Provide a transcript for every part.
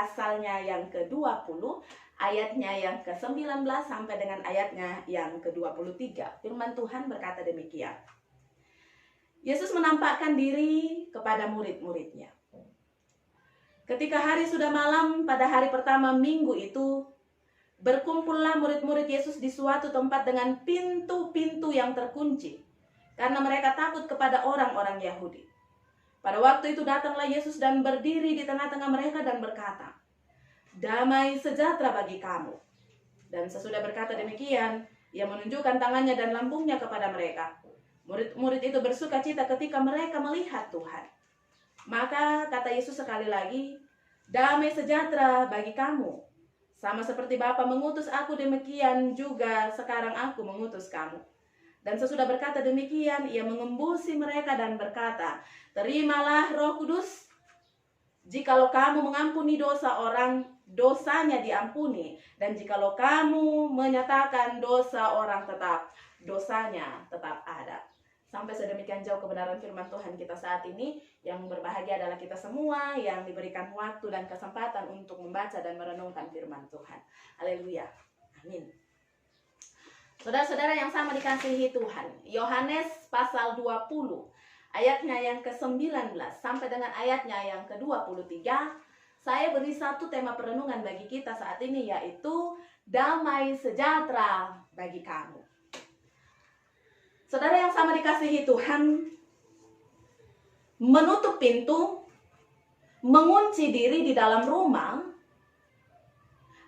pasalnya yang ke-20, ayatnya yang ke-19 sampai dengan ayatnya yang ke-23. Firman Tuhan berkata demikian. Yesus menampakkan diri kepada murid-muridnya. Ketika hari sudah malam pada hari pertama minggu itu, berkumpullah murid-murid Yesus di suatu tempat dengan pintu-pintu yang terkunci, karena mereka takut kepada orang-orang Yahudi. Pada waktu itu datanglah Yesus dan berdiri di tengah-tengah mereka dan berkata, "Damai sejahtera bagi kamu." Dan sesudah berkata demikian, ia menunjukkan tangannya dan lambungnya kepada mereka. Murid-murid itu bersuka cita ketika mereka melihat Tuhan. Maka kata Yesus sekali lagi, "Damai sejahtera bagi kamu. Sama seperti Bapa mengutus aku, demikian juga sekarang aku mengutus kamu." Dan sesudah berkata demikian, ia mengembusi mereka dan berkata, "Terimalah Roh Kudus. Jikalau kamu mengampuni dosa orang, dosanya diampuni. Dan jikalau kamu menyatakan dosa orang, dosanya tetap ada." Sampai sedemikian jauh kebenaran firman Tuhan kita saat ini. Yang berbahagia adalah kita semua yang diberikan waktu dan kesempatan untuk membaca dan merenungkan firman Tuhan. Haleluya. Amin. Saudara-saudara yang sama dikasihi Tuhan, Yohanes pasal 20, ayatnya yang ke-19 sampai dengan ayatnya yang ke-23, saya beri satu tema perenungan bagi kita saat ini, yaitu damai sejahtera bagi kamu. Saudara yang sama dikasihi Tuhan, menutup pintu, mengunci diri di dalam rumah,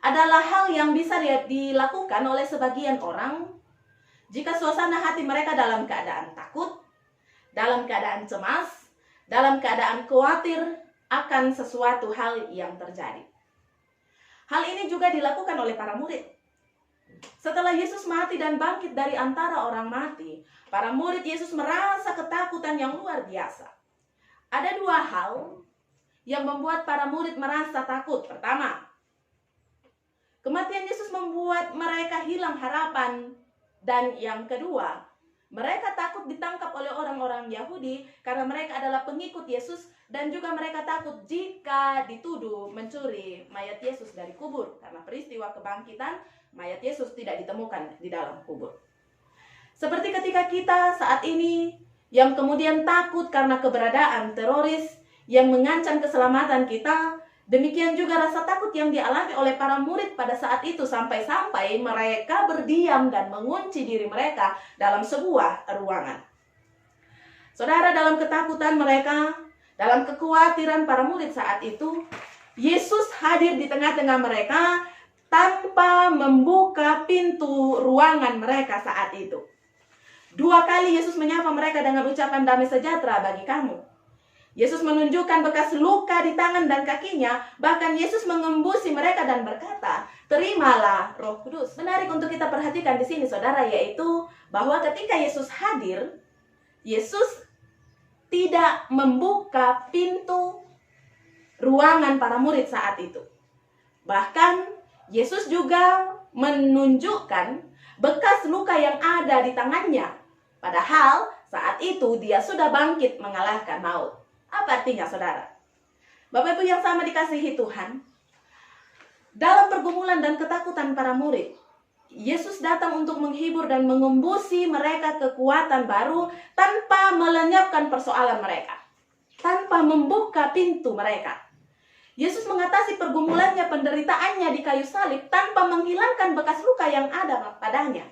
adalah hal yang bisa dilakukan oleh sebagian orang jika suasana hati mereka dalam keadaan takut, dalam keadaan cemas, dalam keadaan khawatir akan sesuatu hal yang terjadi. Hal ini juga dilakukan oleh para murid. Setelah Yesus mati dan bangkit dari antara orang mati, para murid Yesus merasa ketakutan yang luar biasa. Ada dua hal yang membuat para murid merasa takut. Pertama, kematian Yesus membuat mereka hilang harapan. Dan yang kedua, mereka takut ditangkap oleh orang-orang Yahudi karena mereka adalah pengikut Yesus. Dan juga mereka takut jika dituduh mencuri mayat Yesus dari kubur. Karena peristiwa kebangkitan, mayat Yesus tidak ditemukan di dalam kubur. Seperti ketika kita saat ini yang kemudian takut karena keberadaan teroris yang mengancam keselamatan kita, demikian juga rasa takut yang dialami oleh para murid pada saat itu sampai-sampai mereka berdiam dan mengunci diri mereka dalam sebuah ruangan. Saudara, dalam ketakutan mereka, dalam kekhawatiran para murid saat itu, Yesus hadir di tengah-tengah mereka tanpa membuka pintu ruangan mereka saat itu. 2 kali Yesus menyapa mereka dengan ucapan damai sejahtera bagi kamu. Yesus menunjukkan bekas luka di tangan dan kakinya. Bahkan Yesus mengembusi mereka dan berkata, "Terimalah Roh Kudus." Menarik untuk kita perhatikan di sini, saudara, yaitu bahwa ketika Yesus hadir, Yesus tidak membuka pintu ruangan para murid saat itu. Bahkan Yesus juga menunjukkan bekas luka yang ada di tangannya. Padahal saat itu dia sudah bangkit mengalahkan maut. Apa artinya, saudara? Bapak Ibu yang sama dikasihi Tuhan, dalam pergumulan dan ketakutan para murid, Yesus datang untuk menghibur dan mengembusi mereka kekuatan baru tanpa melenyapkan persoalan mereka, tanpa membuka pintu mereka. Yesus mengatasi pergumulannya, penderitaannya di kayu salib tanpa menghilangkan bekas luka yang ada padanya.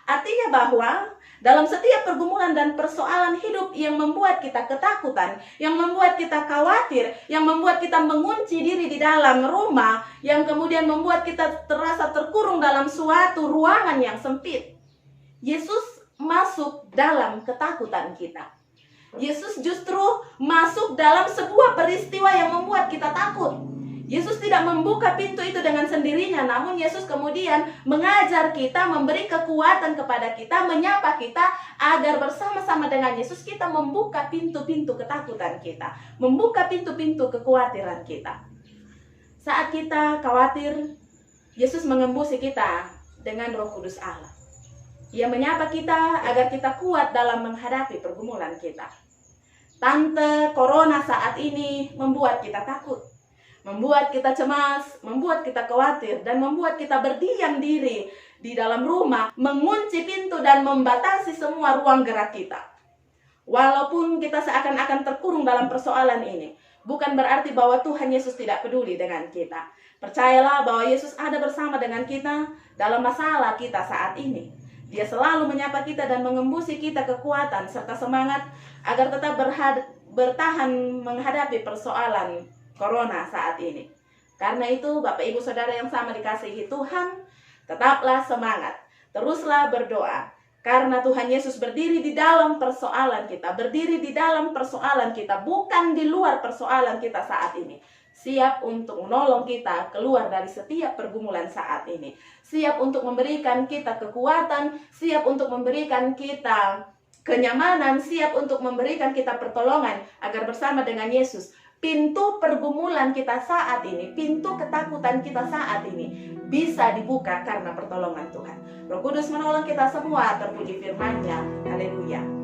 Artinya bahwa dalam setiap pergumulan dan persoalan hidup yang membuat kita ketakutan, yang membuat kita khawatir, yang membuat kita mengunci diri di dalam rumah, yang kemudian membuat kita terasa terkurung dalam suatu ruangan yang sempit, Yesus masuk dalam ketakutan kita. Yesus justru masuk dalam sebuah peristiwa yang membuat kita takut. Yesus tidak membuka pintu itu dengan sendirinya, namun Yesus kemudian mengajar kita, memberi kekuatan kepada kita, menyapa kita agar bersama-sama dengan Yesus kita membuka pintu-pintu ketakutan kita, membuka pintu-pintu kekhawatiran kita. Saat kita khawatir, Yesus mengembusi kita dengan Roh Kudus Allah. Ia menyapa kita agar kita kuat dalam menghadapi pergumulan kita. Tante Corona saat ini membuat kita takut, membuat kita cemas, membuat kita khawatir, dan membuat kita berdiam diri di dalam rumah, mengunci pintu dan membatasi semua ruang gerak kita. Walaupun kita seakan-akan terkurung dalam persoalan ini, bukan berarti bahwa Tuhan Yesus tidak peduli dengan kita. Percayalah bahwa Yesus ada bersama dengan kita dalam masalah kita saat ini. Dia selalu menyapa kita dan mengembusi kita kekuatan serta semangat agar tetap bertahan menghadapi persoalan corona saat ini. Karena itu, Bapak Ibu Saudara yang sama dikasihi Tuhan, tetaplah semangat, teruslah berdoa. Karena Tuhan Yesus berdiri di dalam persoalan kita, berdiri di dalam persoalan kita, bukan di luar persoalan kita saat ini. Siap untuk menolong kita keluar dari setiap pergumulan saat ini. Siap untuk memberikan kita kekuatan, siap untuk memberikan kita kenyamanan, siap untuk memberikan kita pertolongan agar bersama dengan Yesus pintu pergumulan kita saat ini, pintu ketakutan kita saat ini bisa dibuka karena pertolongan Tuhan. Roh Kudus menolong kita semua, terpuji firman-Nya. Haleluya.